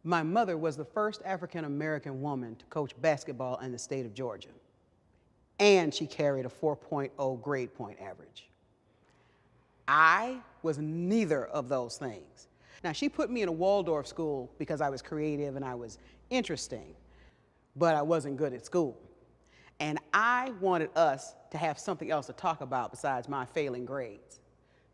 My mother was the first African-American woman to coach basketball in the state of Georgia, and she carried a 4.0 grade point average. I was neither of those things. Now, she put me in a Waldorf school because I was creative and I was interesting, but I wasn't good at school. And I wanted us to have something else to talk about besides my failing grades.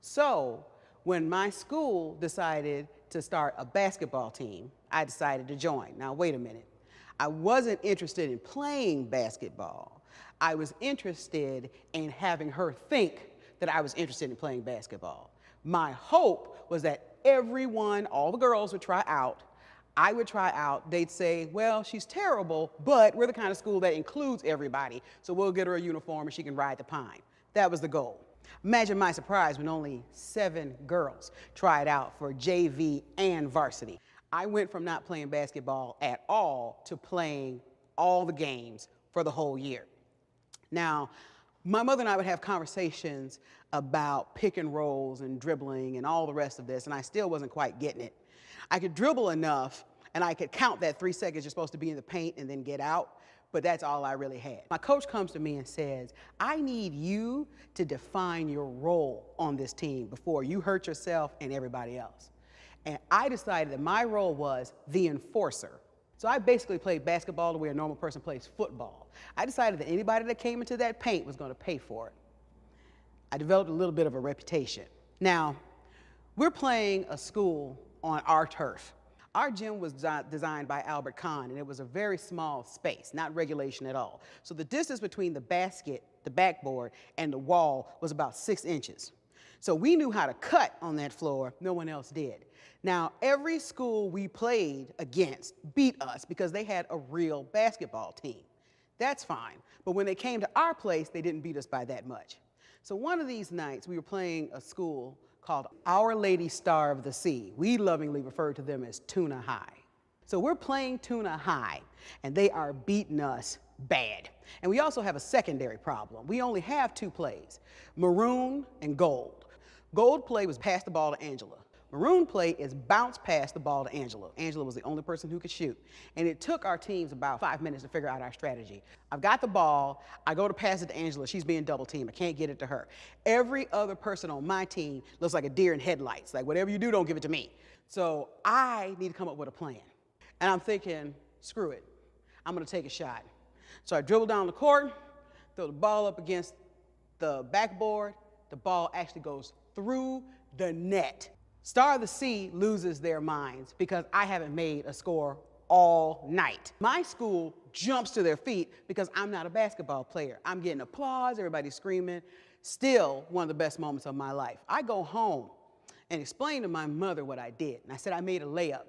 So when my school decided to start a basketball team, I decided to join. Now, wait a minute. I wasn't interested in playing basketball. I was interested in having her think that I was interested in playing basketball. My hope was that everyone, all the girls would try out. I would try out. They'd say, well, she's terrible, but we're the kind of school that includes everybody, so we'll get her a uniform and she can ride the pine. That was the goal. Imagine my surprise when only 7 girls tried out for JV and varsity. I went from not playing basketball at all to playing all the games for the whole year. Now, my mother and I would have conversations about pick and rolls and dribbling and all the rest of this, and I still wasn't quite getting it. I could dribble enough, and I could count that 3 seconds you're supposed to be in the paint and then get out, but that's all I really had. My coach comes to me and says, I need you to define your role on this team before you hurt yourself and everybody else. And I decided that my role was the enforcer. So I basically played basketball the way a normal person plays football. I decided that anybody that came into that paint was going to pay for it. I developed a little bit of a reputation. Now, we're playing a school on our turf. Our gym was designed by Albert Kahn, and it was a very small space, not regulation at all. So the distance between the basket, the backboard, and the wall was about 6 inches. So we knew how to cut on that floor. No one else did. Now, every school we played against beat us because they had a real basketball team. That's fine. But when they came to our place, they didn't beat us by that much. So one of these nights, we were playing a school called Our Lady Star of the Sea. We lovingly refer to them as Tuna High. So we're playing Tuna High, and they are beating us bad. And we also have a secondary problem. We only have 2 plays, maroon and gold. Gold play was pass the ball to Angela. Maroon play is bounce pass the ball to Angela. Angela was the only person who could shoot. And it took our teams about 5 minutes to figure out our strategy. I've got the ball. I go to pass it to Angela. She's being double teamed. I can't get it to her. Every other person on my team looks like a deer in headlights. Like, whatever you do, don't give it to me. So I need to come up with a plan. And I'm thinking, screw it. I'm going to take a shot. So I dribble down the court, throw the ball up against the backboard. The ball actually goes through the net. Star of the Sea loses their minds because I haven't made a score all night. My school jumps to their feet because I'm not a basketball player. I'm getting applause, everybody's screaming. Still one of the best moments of my life. I go home and explain to my mother what I did. And I said I made a layup.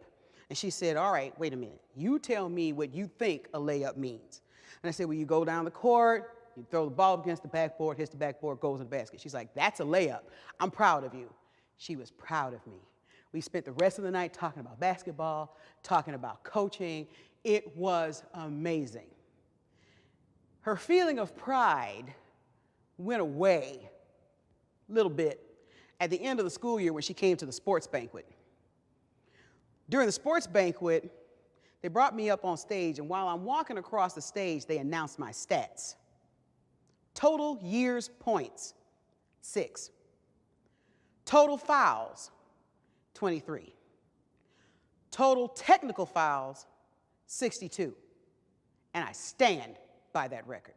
And she said, all right, wait a minute. You tell me what you think a layup means. And I said, well, you go down the court, you throw the ball against the backboard, hits the backboard, goes in the basket. She's like, that's a layup. I'm proud of you. She was proud of me. We spent the rest of the night talking about basketball, talking about coaching. It was amazing. Her feeling of pride went away a little bit at the end of the school year when she came to the sports banquet. During the sports banquet, they brought me up on stage, and while I'm walking across the stage, they announced my stats. Total years points, 6. Total fouls, 23. Total technical fouls, 62. And I stand by that record.